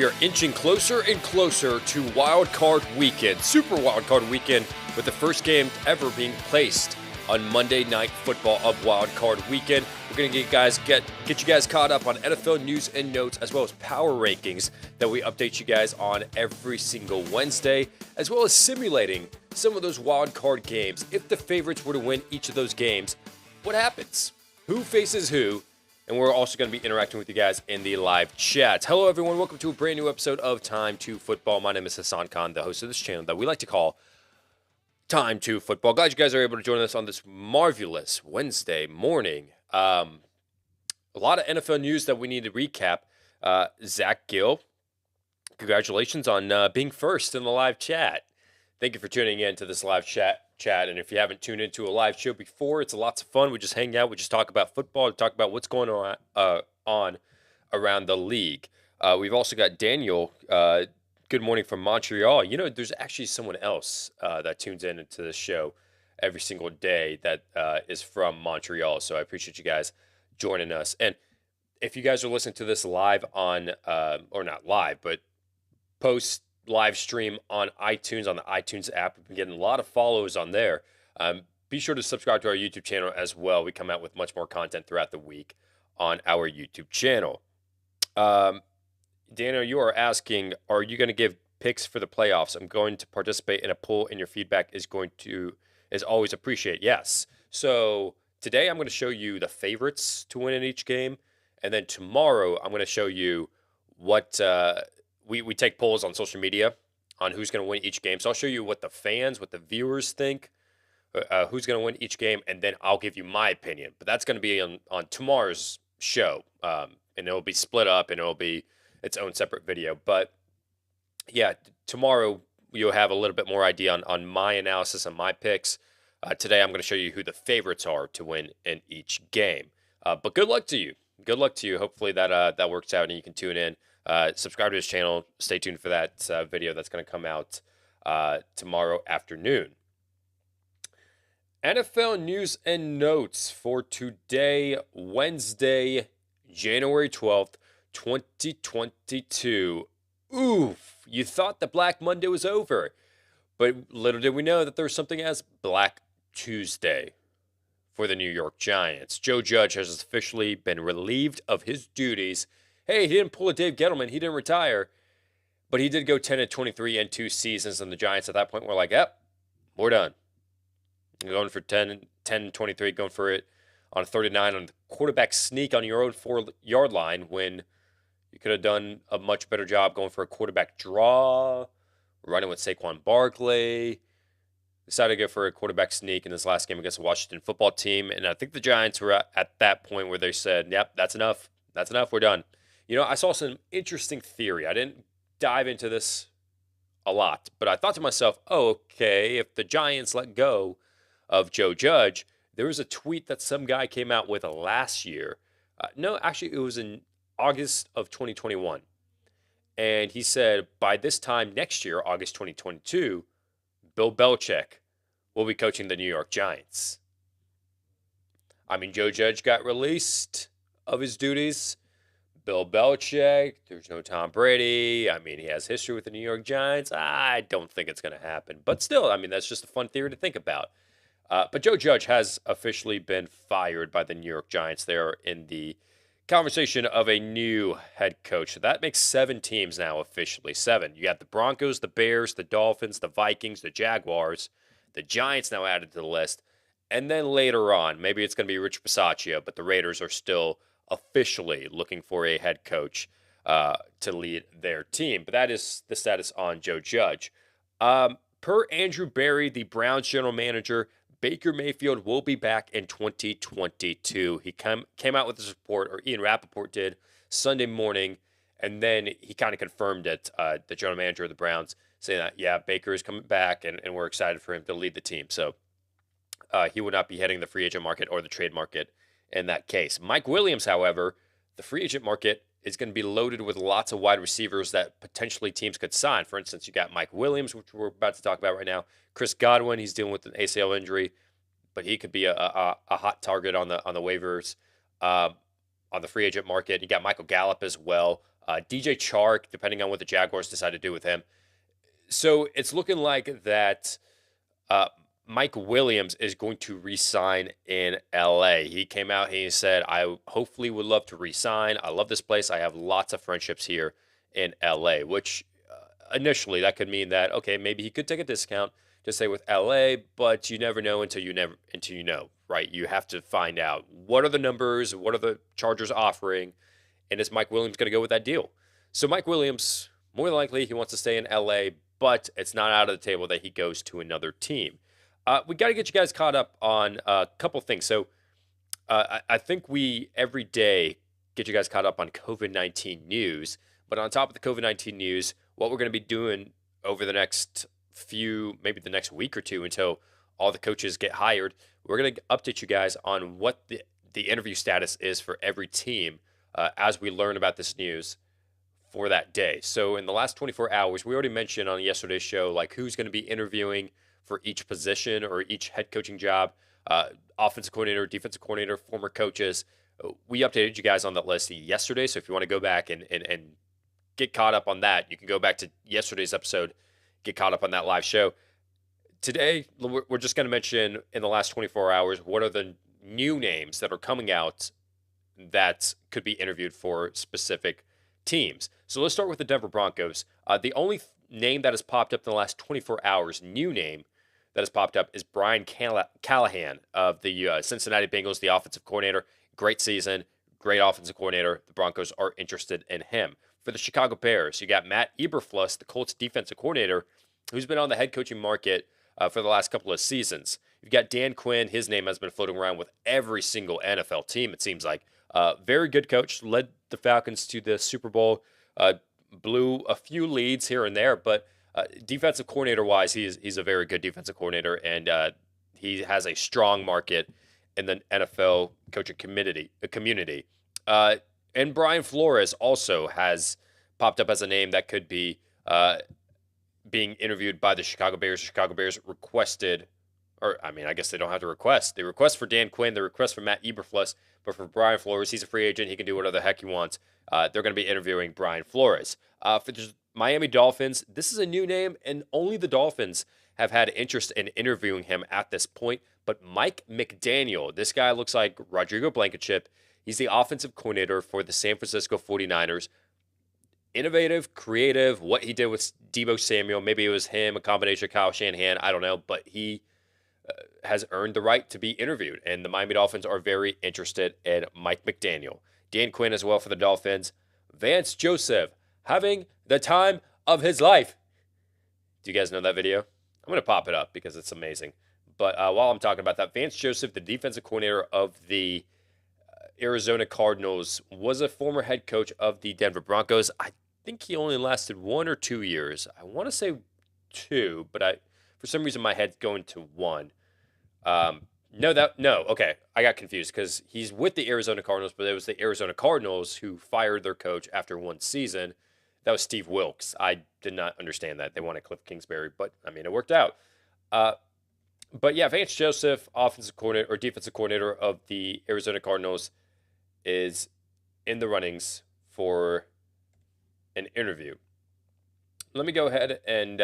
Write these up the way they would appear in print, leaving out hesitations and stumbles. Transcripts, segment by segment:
we are inching closer and closer to Wild Card Weekend, Super Wild Card Weekend, with the first game ever being placed on Monday Night Football of Wild Card Weekend. We're going to get you guys caught up on NFL news and notes, as well as power rankings that we update you guys on every single Wednesday, as well as simulating some of those wild card games. If the favorites were to win each of those games, what happens? Who faces who? And we're also going to be interacting with you guys in the live chat. Hello, everyone. Welcome to a brand new episode of Time2Football. My name is Hassan Khan, the host of this channel that we like to call Time2Football. Glad you guys are able to join us on this marvelous Wednesday morning. A lot of NFL news that we need to recap. Zach Gill, congratulations on being first in the live chat. Thank you for tuning in to this live chat. And if you haven't tuned into a live show before, it's lots of fun. We just hang out. We just talk about football. We talk about what's going on around the league. We've also got Daniel. Good morning from Montreal. You know, there's actually someone else that tunes in into this show every single day that is from Montreal. So I appreciate you guys joining us. And if you guys are listening to this live on, or not live, but post live stream on iTunes, on the iTunes app. We've been getting a lot of follows on there. Be sure to subscribe to our YouTube channel as well. We come out with much more content throughout the week on our YouTube channel. Daniel, you are asking, are you going to give picks for the playoffs? I'm going to participate in a poll, and your feedback is always appreciated. Yes. So today I'm going to show you the favorites to win in each game, and then tomorrow I'm going to show you what we take polls on social media on who's going to win each game. So I'll show you what the fans, what the viewers think, who's going to win each game, and then I'll give you my opinion. But that's going to be on tomorrow's show, and it'll be split up, and it'll be its own separate video. But yeah, tomorrow you'll have a little bit more idea on my analysis and my picks. Today I'm going to show you who the favorites are to win in each game. But good luck to you. Good luck to you. Hopefully that works out and you can tune in. Subscribe to his channel. Stay tuned for that video that's going to come out tomorrow afternoon. NFL news and notes for today, Wednesday, January 12th, 2022. Oof, you thought the Black Monday was over, but little did we know that there was something as Black Tuesday for the New York Giants. Joe Judge has officially been relieved of his duties. Hey, he didn't pull a Dave Gettleman. He didn't retire. But he did go 10-23 in 2 seasons, and the Giants at that point were like, yep, we're done. Going for 10-23, going for it on 39 on the quarterback sneak on your own 4-yard line when you could have done a much better job going for a quarterback draw, running with Saquon Barkley. Decided to go for a quarterback sneak in this last game against the Washington football team. And I think the Giants were at that point where they said, yep, that's enough. That's enough. We're done. You know, I saw some interesting theory. I didn't dive into this a lot, but I thought to myself, oh, okay, if the Giants let go of Joe Judge, there was a tweet that some guy came out with last year. No, actually, it was in August of 2021. And he said, by this time next year, August 2022, Bill Belichick will be coaching the New York Giants. I mean, Joe Judge got released of his duties. Bill Belichick, there's no Tom Brady. I mean, he has history with the New York Giants. I don't think it's going to happen. But still, I mean, that's just a fun theory to think about. But Joe Judge has officially been fired by the New York Giants. They're in the conversation of a new head coach. So that makes 7 teams now officially. 7. You got the Broncos, the Bears, the Dolphins, the Vikings, the Jaguars. The Giants now added to the list. And then later on, maybe it's going to be Rich Bisaccia, but the Raiders are still officially looking for a head coach to lead their team. But that is the status on Joe Judge. Per Andrew Berry, the Browns general manager, Baker Mayfield will be back in 2022. He came out with this report, or Ian Rappaport did, Sunday morning, and then he kind of confirmed it, the general manager of the Browns, saying that, yeah, Baker is coming back, and we're excited for him to lead the team. So he would not be heading the free agent market or the trade market in that case. Mike Williams, however, the free agent market is going to be loaded with lots of wide receivers that potentially teams could sign. For instance, you got Mike Williams, which we're about to talk about right now. Chris Godwin, he's dealing with an ACL injury, but he could be a hot target on the waivers, on the free agent market. You got Michael Gallup as well. DJ Chark, depending on what the Jaguars decide to do with him. So it's looking like that uh, Mike Williams is going to resign in LA. He came out, he said, I hopefully would love to resign. I love this place. I have lots of friendships here in LA, which initially that could mean that, okay, maybe he could take a discount to stay with LA, but you never know until you know, right? You have to find out what are the numbers, what are the Chargers offering, and is Mike Williams going to go with that deal? So Mike Williams, more than likely, he wants to stay in LA, but it's not out of the table that he goes to another team. We got to get you guys caught up on a couple things. So I think we every day get you guys caught up on COVID-19 news. But on top of the COVID-19 news, what we're going to be doing over the next maybe the next week or two until all the coaches get hired, we're going to update you guys on what the interview status is for every team as we learn about this news for that day. So in the last 24 hours, we already mentioned on yesterday's show, like who's going to be interviewing for each position or each head coaching job, offensive coordinator, defensive coordinator, former coaches. We updated you guys on that list yesterday. So if you want to go back and get caught up on that, you can go back to yesterday's episode, get caught up on that live show. Today, we're just going to mention in the last 24 hours, what are the new names that are coming out that could be interviewed for specific teams. So let's start with the Denver Broncos. The only name that has popped up in the last 24 hours, new name that has popped up, is Brian Callahan of the Cincinnati Bengals, the offensive coordinator. Great season, great offensive coordinator. The Broncos are interested in him. For the Chicago Bears, you got Matt Eberflus, the Colts defensive coordinator, who's been on the head coaching market for the last couple of seasons. You've got Dan Quinn. His name has been floating around with every single NFL team, it seems like. Very good coach, led the Falcons to the Super Bowl, blew a few leads here and there, but defensive coordinator-wise, he's a very good defensive coordinator, and he has a strong market in the NFL coaching community. And Brian Flores also has popped up as a name that could be being interviewed by the Chicago Bears. The Chicago Bears requested, or I mean, I guess they don't have to request. They request for Dan Quinn, they request for Matt Eberflus, but for Brian Flores, he's a free agent. He can do whatever the heck he wants. They're going to be interviewing Brian Flores. For the Miami Dolphins, this is a new name, and only the Dolphins have had interest in interviewing him at this point. But Mike McDaniel, this guy looks like Rodrigo Blankenship. He's the offensive coordinator for the San Francisco 49ers. Innovative, creative, what he did with Deebo Samuel. Maybe it was him, a combination of Kyle Shanahan. I don't know, but he has earned the right to be interviewed, and the Miami Dolphins are very interested in Mike McDaniel. Dan Quinn as well for the Dolphins. Vance Joseph having the time of his life. Do you guys know that video? I'm going to pop it up because it's amazing. But while I'm talking about that, Vance Joseph, the defensive coordinator of the Arizona Cardinals, was a former head coach of the Denver Broncos. I think he only lasted 1 or 2 years. I want to say 2, but for some reason my head's going to 1. Okay, I got confused because he's with the Arizona Cardinals, but it was the Arizona Cardinals who fired their coach after 1 season. That was Steve Wilkes. I did not understand that. They wanted Cliff Kingsbury, but I mean, it worked out. But yeah, Vance Joseph, offensive coordinator or defensive coordinator of the Arizona Cardinals, is in the runnings for an interview. Let me go ahead and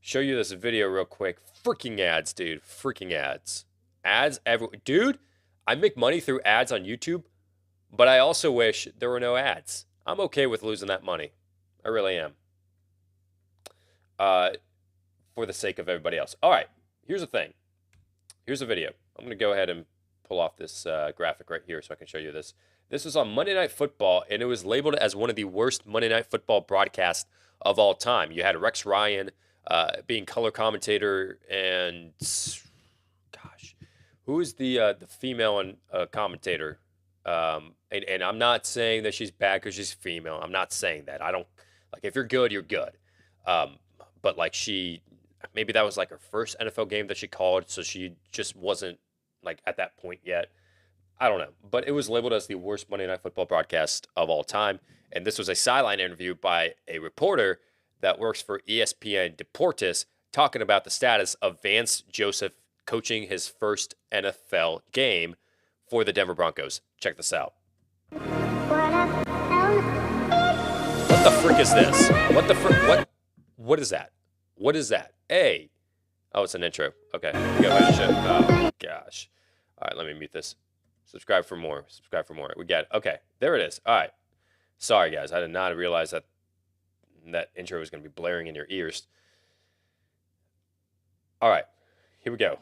show you this video real quick. Freaking ads, dude. Freaking ads. Ads everywhere. Dude, I make money through ads on YouTube, but I also wish there were no ads. I'm okay with losing that money. I really am. For the sake of everybody else. All right, here's the thing. Here's a video. I'm going to go ahead and pull off this graphic right here so I can show you this. This was on Monday Night Football, and it was labeled as one of the worst Monday Night Football broadcasts of all time. You had Rex Ryan being color commentator, and gosh, who is the female commentator? And I'm not saying that she's bad because she's female. I'm not saying that. I don't like, if you're good, you're good. But like maybe that was like her first NFL game that she called, so she just wasn't like at that point yet. I don't know, but it was labeled as the worst Monday Night Football broadcast of all time. And this was a sideline interview by a reporter that works for ESPN Deportes talking about the status of Vance Joseph coaching his first NFL game for the Denver Broncos. Check this out. What up, the frick is this? What the frick? What is that? What is that? Hey. Oh, it's an intro. Okay. We go ahead and show. Oh, gosh. All right, let me mute this. Subscribe for more. Subscribe for more. We got it. Okay. There it is. All right. Sorry, guys. I did not realize that intro was going to be blaring in your ears. All right. Here we go.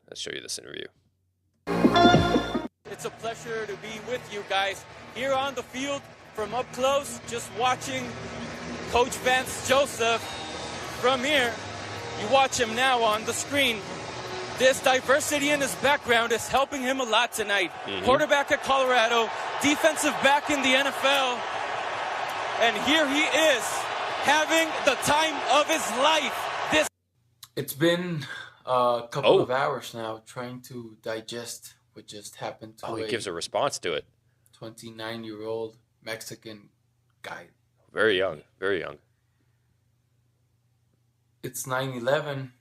Let's show you this interview. It's a pleasure to be with you guys here on the field from up close, just watching Coach Vance Joseph from here. You watch him now on the screen. This diversity in his background is helping him a lot tonight. Quarterback at Colorado, defensive back in the NFL, and here he is having the time of his life. It's been a couple of hours now trying to digest what just happened to he gives a response to it. 29-year-old Mexican guy. Very young, very young. It's 9/11.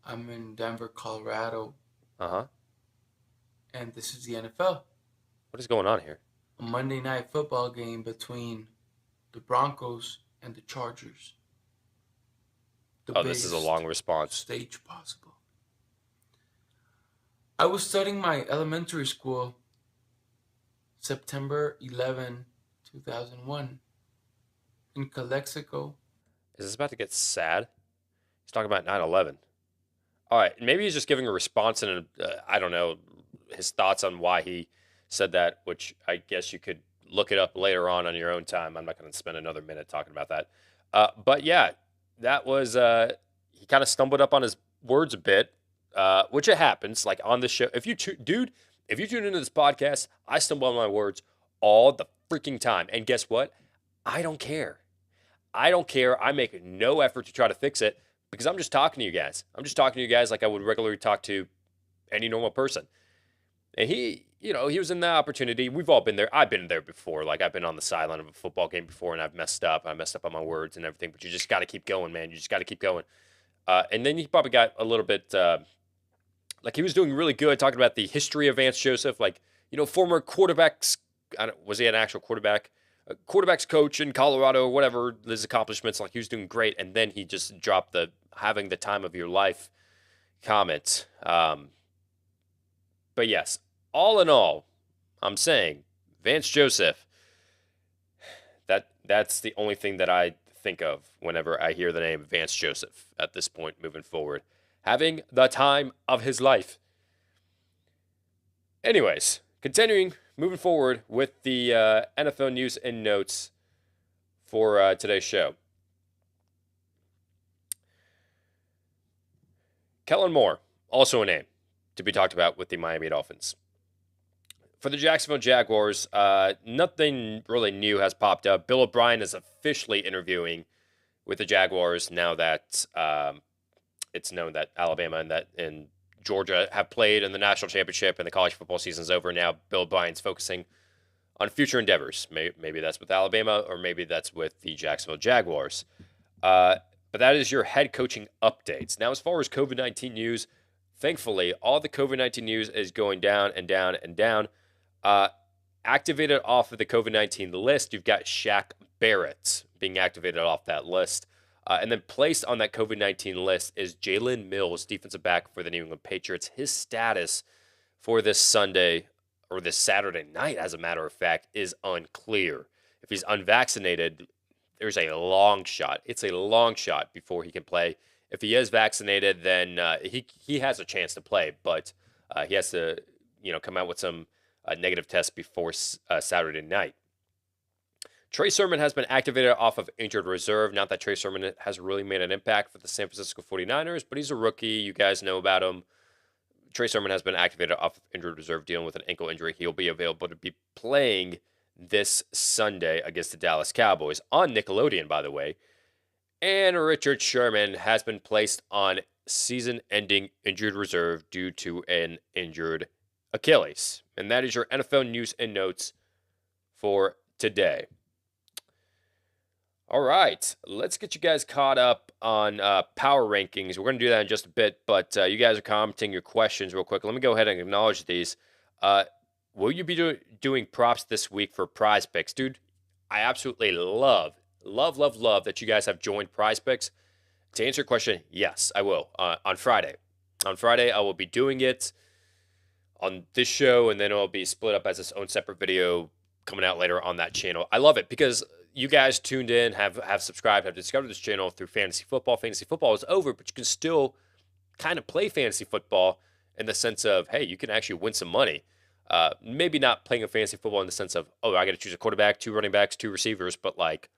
I'm in Denver, Colorado. And this is the NFL. What is going on here? A Monday night football game between the Broncos and the Chargers. This is a long response. Stage possible. I was studying my elementary school September 11, 2001 in Calexico. Is this about to get sad? He's talking about 9/11. All right, maybe he's just giving a response and I don't know, his thoughts on why he said that, which I guess you could look it up later on your own time. I'm not going to spend another minute talking about that. But yeah, that was, he kind of stumbled up on his words a bit, which it happens, like on the show. If you tune into this podcast, I stumble on my words all the freaking time. And guess what? I don't care. I make no effort to try to fix it because I'm just talking to you guys. I'm just talking to you guys like I would regularly talk to any normal person. And he was in that opportunity. We've all been there. I've been there before. Like, I've been on the sideline of a football game before, and I've messed up. I messed up on my words and everything. But you just got to keep going, man. You just got to keep going. And then he probably got a little bit, like he was doing really good, talking about the history of Vance Joseph. Like, former quarterbacks. Was he an actual quarterback? Quarterback's coach in Colorado or whatever, his accomplishments. Like, he was doing great. And then he just dropped the having the time of your life comment. But yes. All in all, I'm saying Vance Joseph, that's the only thing that I think of whenever I hear the name Vance Joseph at this point moving forward. Having the time of his life. Anyways, moving forward with the NFL news and notes for today's show. Kellen Moore, also a name to be talked about with the Miami Dolphins. For the Jacksonville Jaguars, nothing really new has popped up. Bill O'Brien is officially interviewing with the Jaguars now that it's known that Alabama and Georgia have played in the national championship and the college football season is over. Now Bill O'Brien's focusing on future endeavors. Maybe that's with Alabama or maybe that's with the Jacksonville Jaguars. But that is your head coaching updates. Now, as far as COVID-19 news, thankfully, all the COVID-19 news is going down and down and down. Activated off of the COVID-19 list, you've got Shaq Barrett being activated off that list. And then placed on that COVID-19 list is Jalen Mills, defensive back for the New England Patriots. His status for this Sunday, or this Saturday night, as a matter of fact, is unclear. If he's unvaccinated, there's a long shot. It's a long shot before he can play. If he is vaccinated, then he has a chance to play, but he has to come out with some negative tests before Saturday night. Trey Sermon has been activated off of injured reserve. Not that Trey Sermon has really made an impact for the San Francisco 49ers, but he's a rookie. You guys know about him. Trey Sermon has been activated off of injured reserve dealing with an ankle injury. He'll be available to be playing this Sunday against the Dallas Cowboys on Nickelodeon, by the way. And Richard Sherman has been placed on season-ending injured reserve due to an injured Achilles. And that is your NFL news and notes for today. All right, let's get you guys caught up on power rankings. We're going to do that in just a bit, but you guys are commenting your questions real quick. Let me go ahead and acknowledge these. Will you be doing props this week for Prize Picks? Dude, I absolutely love love, love, love that you guys have joined Prize Picks. To answer your question, yes, I will. On Friday. On Friday, I will be doing it on this show, and then it'll be split up as its own separate video coming out later on that channel. I love it because you guys tuned in, have subscribed, have discovered this channel through fantasy football. Fantasy football is over, but you can still kind of play fantasy football in the sense of, hey, you can actually win some money. Maybe not playing a fantasy football in the sense of, oh, I got to choose a quarterback, 2 running backs, 2 receivers, but like,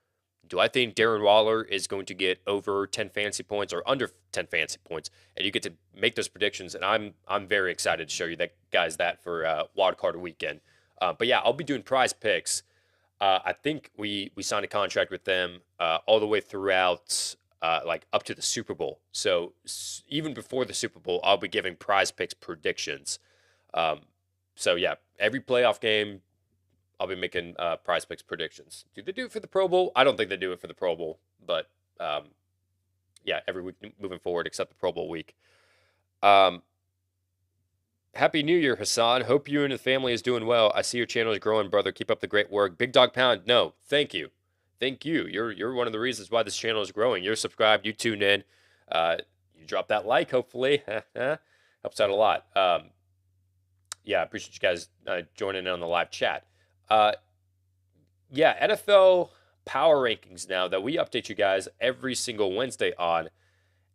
do I think Darren Waller is going to get over 10 fantasy points or under 10 fantasy points? And you get to make those predictions, and I'm very excited to show you that for Wild Card Weekend. But yeah, I'll be doing Prize Picks. I think we signed a contract with them all the way throughout, like up to the Super Bowl. So even before the Super Bowl, I'll be giving Prize Picks predictions. So yeah, every playoff game, I'll be making Prize Picks predictions. Do they do it for the Pro Bowl? I don't think they do it for the Pro Bowl, but yeah, every week moving forward except the Pro Bowl week. Happy New Year, Hassan. Hope you and the family is doing well. I see your channel is growing, brother. Keep up the great work. Big Dog Pound, no, thank you. Thank you. You're one of the reasons why this channel is growing. You're subscribed, you tune in, you drop that like, hopefully. Helps out a lot. Yeah, I appreciate you guys joining in on the live chat. Yeah, NFL power rankings now that we update you guys every single Wednesday on.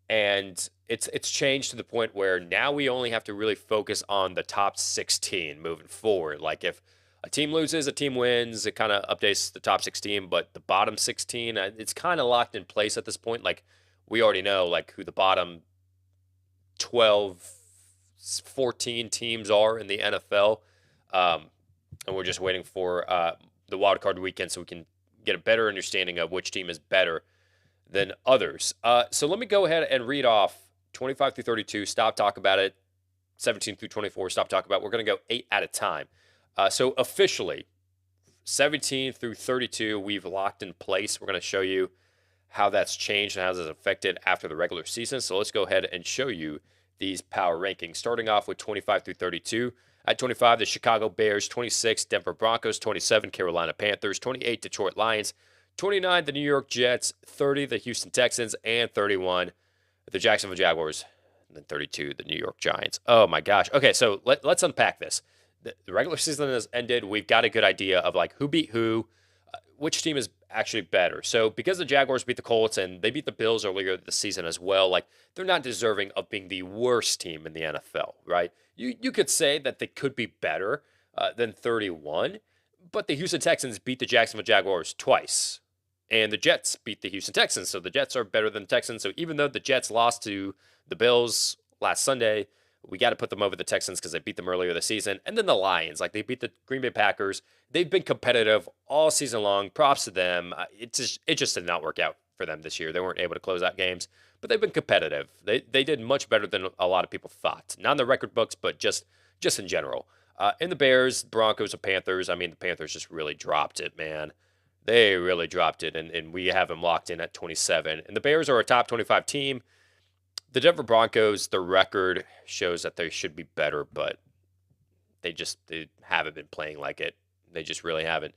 And it's changed to the point where now we only have to really focus on the top 16 moving forward. Like if a team loses, a team wins, it kind of updates the top 16, but the bottom 16, it's kind of locked in place at this point. Like we already know like who the bottom 12, 14 teams are in the NFL. And we're just waiting for the wild card weekend so we can get a better understanding of which team is better than others. So let me go ahead and read off 25 through 32. Stop talk about it. 17 through 24. Stop talk about it. We're going to go 8 at a time. So officially, 17 through 32, we've locked in place. We're going to show you how that's changed and how that's affected after the regular season. So let's go ahead and show you these power rankings. Starting off with 25 through 32. At 25, the Chicago Bears. 26, Denver Broncos. 27, Carolina Panthers. 28, Detroit Lions. 29, the New York Jets. 30, the Houston Texans. And 31, the Jacksonville Jaguars. And then 32, the New York Giants. Oh, my gosh. Okay, so let's unpack this. The regular season has ended. We've got a good idea of like who beat who, which team is actually better. So because the Jaguars beat the Colts and they beat the Bills earlier this season as well, like they're not deserving of being the worst team in the NFL, right? You could say that they could be better than 31, but the Houston Texans beat the Jacksonville Jaguars twice, and the Jets beat the Houston Texans, so the Jets are better than the Texans. So even though the Jets lost to the Bills last Sunday, we got to put them over the Texans because they beat them earlier this season. And then the Lions, like they beat the Green Bay Packers. They've been competitive all season long. Props to them. It just did not work out for them this year. They weren't able to close out games, but they've been competitive. They did much better than a lot of people thought. Not in the record books, but just in general. In the Bears, Broncos, and Panthers, I mean, the Panthers just really dropped it, man. They really dropped it, and we have them locked in at 27. And the Bears are a top 25 team. The Denver Broncos, their record shows that they should be better, but they haven't been playing like it. They just really haven't.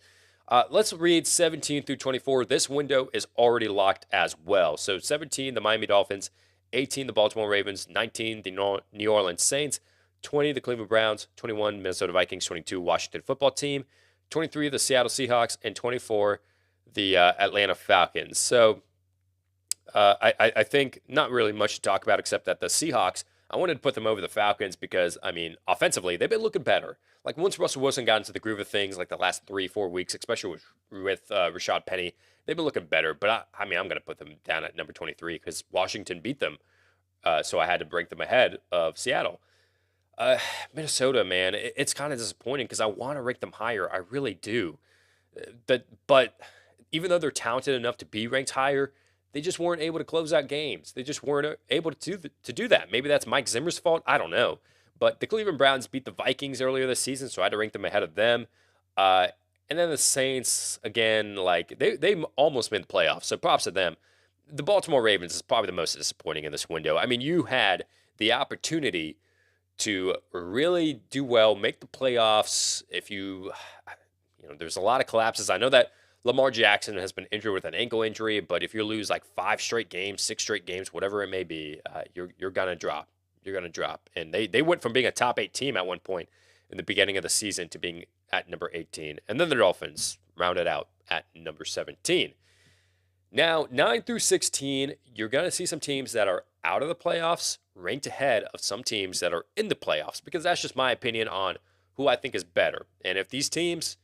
Let's read 17 through 24. This window is already locked as well. So 17, the Miami Dolphins. 18, the Baltimore Ravens. 19, the New Orleans Saints. 20, the Cleveland Browns. 21, Minnesota Vikings. 22, Washington Football Team. 23, the Seattle Seahawks. And 24, the Atlanta Falcons. So I think not really much to talk about except that the Seahawks, I wanted to put them over the Falcons because, I mean, offensively, they've been looking better. Like, once Russell Wilson got into the groove of things, like the last 3-4 weeks, especially with Rashad Penny, they've been looking better. But, I mean, I'm going to put them down at number 23 because Washington beat them. So I had to rank them ahead of Seattle. Minnesota, man, it's kind of disappointing because I want to rank them higher. I really do. But even though they're talented enough to be ranked higher, they just weren't able to close out games. They just weren't able to do that. Maybe that's Mike Zimmer's fault. I don't know. But the Cleveland Browns beat the Vikings earlier this season, so I had to rank them ahead of them. And then the Saints, again, like they almost made the playoffs, so props to them. The Baltimore Ravens is probably the most disappointing in this window. I mean, you had the opportunity to really do well, make the playoffs. If there's a lot of collapses. I know that Lamar Jackson has been injured with an ankle injury, but if you lose like 5 straight games, 6 straight games, whatever it may be, you're gonna drop. You're gonna drop. And they went from being a top 8 team at one point in the beginning of the season to being at number 18, and then the Dolphins rounded out at number 17. Now, 9 through 16, you're gonna see some teams that are out of the playoffs ranked ahead of some teams that are in the playoffs, because that's just my opinion on who I think is better. And if these teams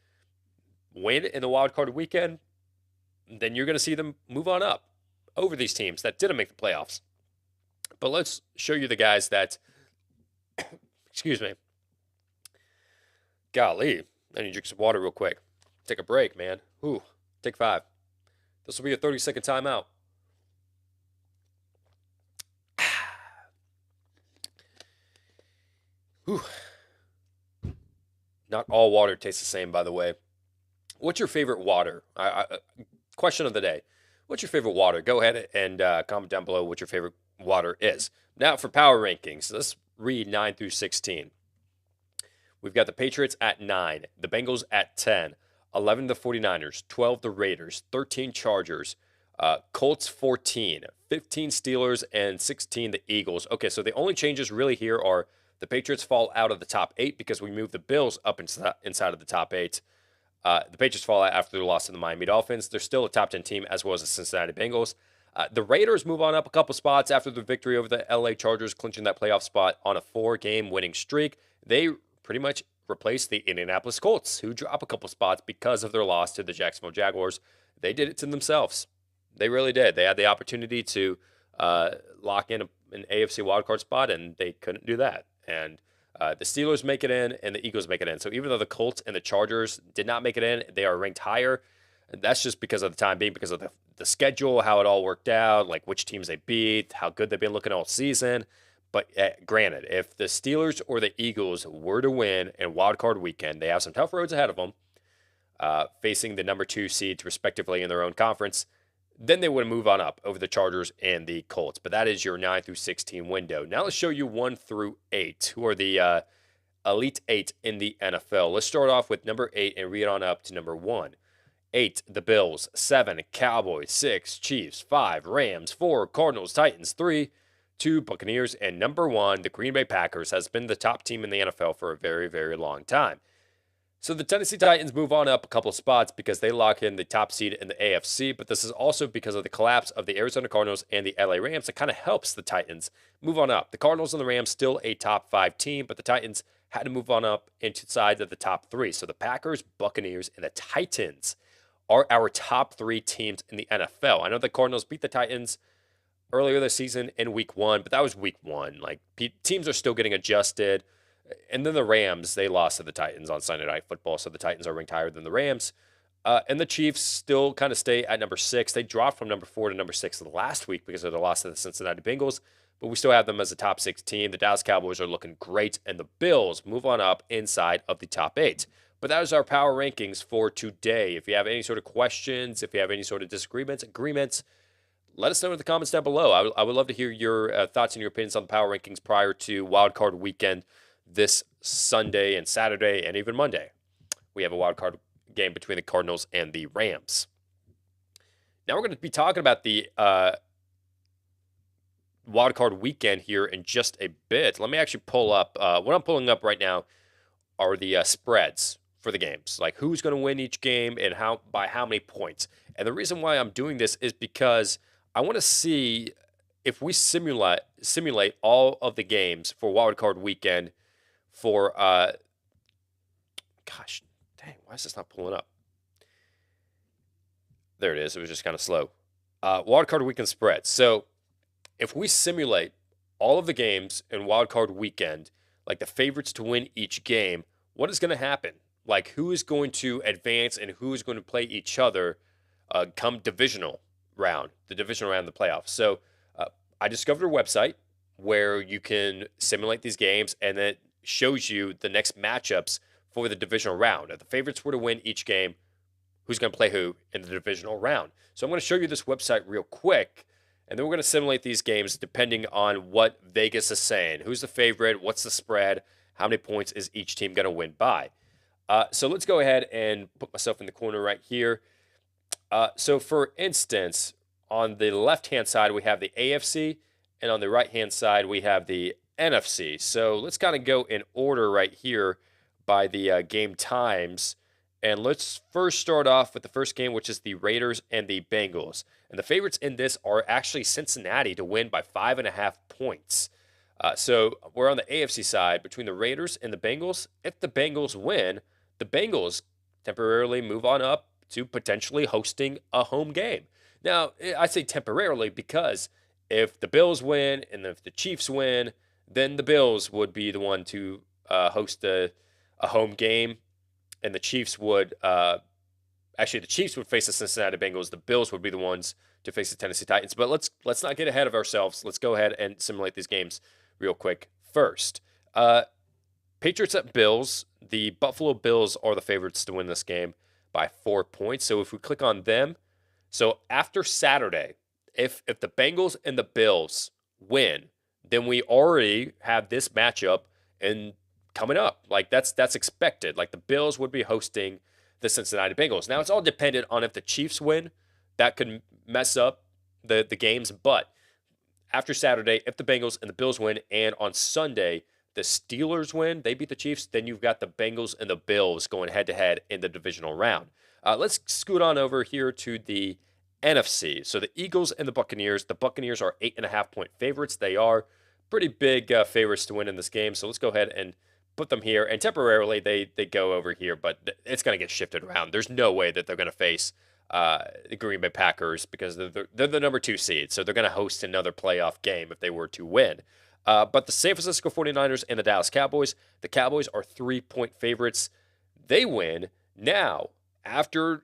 win in the wild card weekend, then you're going to see them move on up over these teams that didn't make the playoffs. But let's show you the guys that, excuse me. Golly, I need to drink some water real quick. Take a break, man. Ooh, take 5. This will be a 30-second timeout. Whew. Not all water tastes the same, by the way. What's your favorite water? Question of the day. What's your favorite water? Go ahead and comment down below what your favorite water is. Now for power rankings. Let's read 9 through 16. We've got the Patriots at 9, the Bengals at 10, 11 the 49ers, 12 the Raiders, 13 Chargers, Colts 14, 15 Steelers, and 16 the Eagles. Okay, so the only changes really here are the Patriots fall out of the top 8 because we moved the Bills up inside of the top 8. The Patriots fall out after their loss to the Miami Dolphins. They're still a top 10 team, as well as the Cincinnati Bengals. The Raiders move on up a couple spots after the victory over the LA Chargers, clinching that playoff spot on a 4-game winning streak. They pretty much replaced the Indianapolis Colts, who drop a couple spots because of their loss to the Jacksonville Jaguars. They did it to themselves. They really did. They had the opportunity to lock in an AFC wildcard spot, and they couldn't do that. And the Steelers make it in, and the Eagles make it in. So even though the Colts and the Chargers did not make it in, they are ranked higher. And that's just because of the time being, because of the schedule, how it all worked out, like which teams they beat, how good they've been looking all season. But granted, if the Steelers or the Eagles were to win in Wild Card Weekend, they have some tough roads ahead of them, facing the number 2 seeds respectively in their own conference. Then they would move on up over the Chargers and the Colts. But that is your 9 through 16 window. Now let's show you 1 through 8, who are the Elite 8 in the NFL. Let's start off with number 8 and read on up to number 1. 8, the Bills. 7, Cowboys. 6, Chiefs. 5, Rams. 4, Cardinals. Titans. 3, 2, Buccaneers. And number 1, the Green Bay Packers, has been the top team in the NFL for a very, very long time. So the Tennessee Titans move on up a couple of spots because they lock in the top seed in the AFC, but this is also because of the collapse of the Arizona Cardinals and the LA Rams that kind of helps the Titans move on up. The Cardinals and the Rams still a top 5 team, but the Titans had to move on up into sides of the top 3. So the Packers, Buccaneers, and the Titans are our top 3 teams in the NFL. I know the Cardinals beat the Titans earlier this season in week 1, but that was week 1. Like, teams are still getting adjusted. And then the Rams, they lost to the Titans on Sunday Night Football, so the Titans are ranked higher than the Rams. And the Chiefs still kind of stay at number 6. They dropped from number 4 to number 6 last week because of the loss to the Cincinnati Bengals, but we still have them as a top 6 team. The Dallas Cowboys are looking great, and the Bills move on up inside of the top 8. But that is our power rankings for today. If you have any sort of questions, if you have any sort of disagreements, agreements, let us know in the comments down below. I would love to hear your thoughts and your opinions on the power rankings prior to Wild Card Weekend this Sunday and Saturday and even Monday. We have a wild card game between the Cardinals and the Rams. Now we're going to be talking about the wild card weekend here in just a bit. Let me actually pull up. What I'm pulling up right now are the spreads for the games, like who's going to win each game and by how many points. And the reason why I'm doing this is because I want to see if we simulate all of the games for wild card weekend. For, gosh, dang, why is this not pulling up? There it is. It was just kind of slow. Wildcard weekend spread. So if we simulate all of the games in wildcard weekend, like the favorites to win each game, what is going to happen? Like who is going to advance and who is going to play each other come divisional round, the divisional round of the playoffs. So I discovered a website where you can simulate these games and then shows you the next matchups for the divisional round. If the favorites were to win each game, who's going to play who in the divisional round. So I'm going to show you this website real quick, and then we're going to simulate these games depending on what Vegas is saying. Who's the favorite? What's the spread? How many points is each team going to win by? So let's go ahead and put myself in the corner right here. So, for instance, on the left-hand side, we have the AFC, and on the right-hand side, we have the NFC. So, let's kind of go in order right here by the game times. And let's first start off with the first game, which is the Raiders and the Bengals. And the favorites in this are actually Cincinnati to win by 5.5 points. So we're on the AFC side between the Raiders and the Bengals. If the Bengals win, the Bengals temporarily move on up to potentially hosting a home game. Now, I say temporarily because if the Bills win and if the Chiefs win, then the Bills would be the one to host a home game, and the Chiefs would actually the Chiefs would face the Cincinnati Bengals. The Bills would be the ones to face the Tennessee Titans. But let's not get ahead of ourselves. Let's go ahead and simulate these games real quick. First, Patriots at Bills. The Buffalo Bills are the favorites to win this game by 4 points. So if we click on them, so after Saturday, if the Bengals and the Bills win, then we already have this matchup and coming up. Like that's expected. Like the Bills would be hosting the Cincinnati Bengals. Now it's all dependent on if the Chiefs win. That could mess up the games, but after Saturday, if the Bengals and the Bills win, and on Sunday the Steelers win, they beat the Chiefs, then you've got the Bengals and the Bills going head-to-head in the divisional round. Let's scoot on over here to the NFC. So the Eagles and the Buccaneers. The Buccaneers are 8.5-point favorites. They are pretty big favorites to win in this game. So let's go ahead and put them here. And temporarily they go over here, but it's going to get shifted around. There's no way that they're going to face the Green Bay Packers because they're the number 2 seed. So they're going to host another playoff game if they were to win. But the San Francisco 49ers and the Dallas Cowboys, the Cowboys are 3-point favorites. They win. Now, after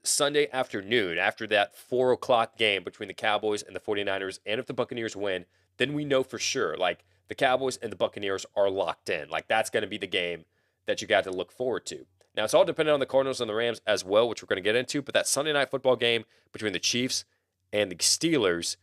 Sunday afternoon, after that 4 o'clock game between the Cowboys and the 49ers, and if the Buccaneers win, then we know for sure, like, the Cowboys and the Buccaneers are locked in. Like, that's going to be the game that you got to look forward to. Now, it's all dependent on the Cardinals and the Rams as well, which we're going to get into, but that Sunday night football game between the Chiefs and the Steelers,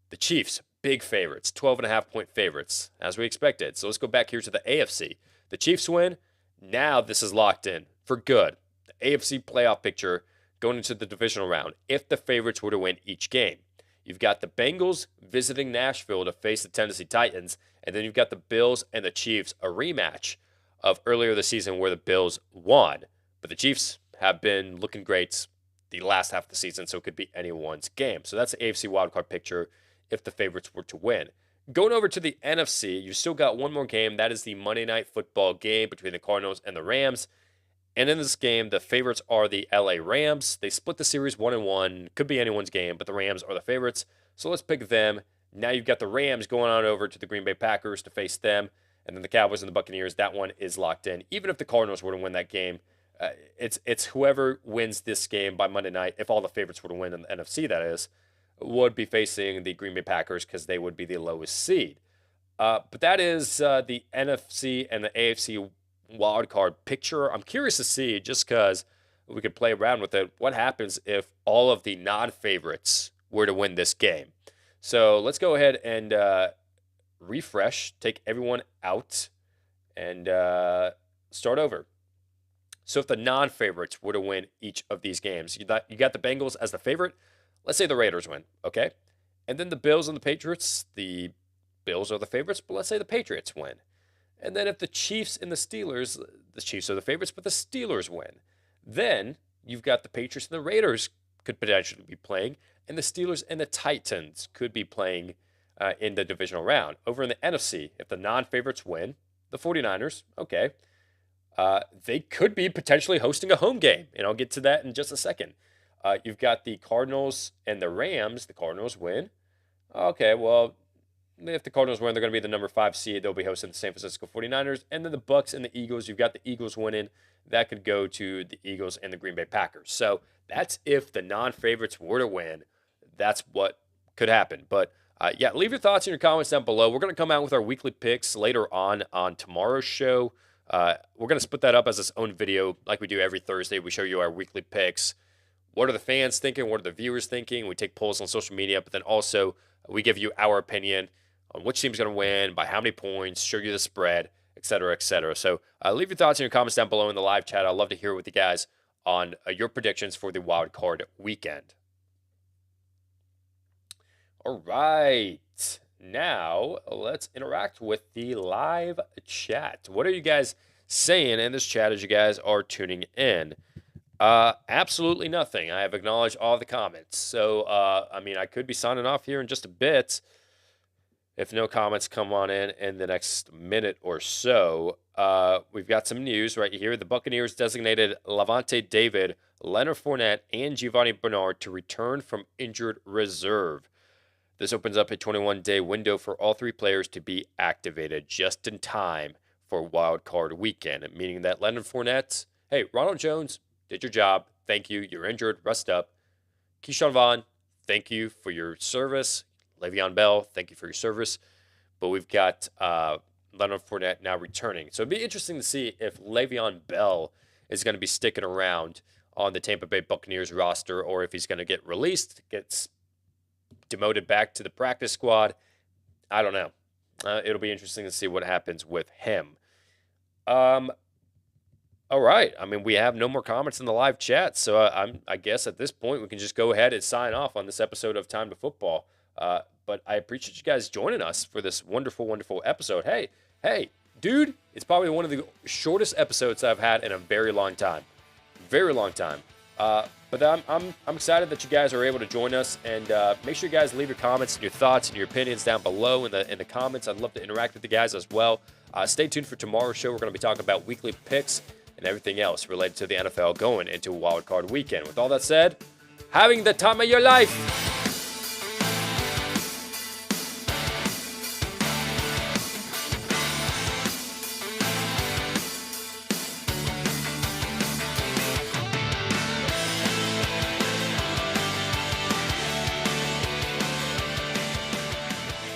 the Chiefs, big favorites, 12.5-point favorites, as we expected. So let's go back here to the AFC. The Chiefs win. Now this is locked in for good. The AFC playoff picture going into the divisional round if the favorites were to win each game. You've got the Bengals visiting Nashville to face the Tennessee Titans, and then you've got the Bills and the Chiefs, a rematch of earlier this season where the Bills won. But the Chiefs have been looking great the last half of the season, so it could be anyone's game. So that's the AFC wildcard picture if the favorites were to win. Going over to the NFC, you still got one more game. That is the Monday Night Football game between the Cardinals and the Rams. And in this game, the favorites are the LA Rams. They split the series 1-1. Could be anyone's game, but the Rams are the favorites. So let's pick them. Now you've got the Rams going on over to the Green Bay Packers to face them. And then the Cowboys and the Buccaneers, that one is locked in. Even if the Cardinals were to win that game, it's whoever wins this game by Monday night, if all the favorites were to win in the NFC, that is, would be facing the Green Bay Packers because they would be the lowest seed. But that is the NFC and the AFC wildcard picture. I'm curious to see, just because we could play around with it, what happens if all of the non-favorites were to win this game. So let's go ahead and refresh, take everyone out, and start over. So if the non-favorites were to win each of these games, you got the Bengals as the favorite. Let's say the Raiders win, okay? And then the Bills and the Patriots, the Bills are the favorites, but let's say the Patriots win. And then if the Chiefs and the Steelers, the Chiefs are the favorites, but the Steelers win. Then you've got the Patriots and the Raiders could potentially be playing, and the Steelers and the Titans could be playing in the divisional round. Over in the NFC, if the non-favorites win, the 49ers, okay, they could be potentially hosting a home game, and I'll get to that in just a second. You've got the Cardinals and the Rams. The Cardinals win. Okay, well, if the Cardinals win, they're going to be the number 5 seed. They'll be hosting the San Francisco 49ers. And then the Bucks and the Eagles. You've got the Eagles winning. That could go to the Eagles and the Green Bay Packers. So that's if the non-favorites were to win. That's what could happen. But yeah, leave your thoughts in your comments down below. We're going to come out with our weekly picks later on tomorrow's show. We're going to split that up as its own video like we do every Thursday. We show you our weekly picks. What are the fans thinking? What are the viewers thinking? We take polls on social media, but then also we give you our opinion on which team's going to win, by how many points, show you the spread, et cetera, et cetera. So leave your thoughts in your comments down below in the live chat. I'd love to hear what you guys on your predictions for the wild card weekend. All right. Now, let's interact with the live chat. What are you guys saying in this chat as you guys are tuning in? Absolutely nothing. I have acknowledged all the comments. So, I could be signing off here in just a bit if no comments come on in the next minute or so. We've got some news right here. The Buccaneers designated Levante David, Leonard Fournette, and Giovanni Bernard to return from injured reserve. This opens up a 21-day window for all three players to be activated just in time for wild card weekend, meaning that Leonard Fournette, hey, Ronald Jones did your job. Thank you. You're injured. Rest up. Keyshawn Vaughn, thank you for your service. Le'Veon Bell, thank you for your service. But we've got Leonard Fournette now returning. So it'd be interesting to see if Le'Veon Bell is going to be sticking around on the Tampa Bay Buccaneers roster or if he's going to get released, gets demoted back to the practice squad. I don't know. It'll be interesting to see what happens with him. All right. We have no more comments in the live chat, so I guess at this point we can just go ahead and sign off on this episode of Time to Football. But I appreciate you guys joining us for this wonderful, wonderful episode. Hey, dude, it's probably one of the shortest episodes I've had in a very long time. Very long time. But I'm excited that you guys are able to join us, and make sure you guys leave your comments and your thoughts and your opinions down below in the comments. I'd love to interact with you guys as well. Stay tuned for tomorrow's show. We're going to be talking about weekly picks and everything else related to the NFL going into Wild Card Weekend. With all that said, having the time of your life.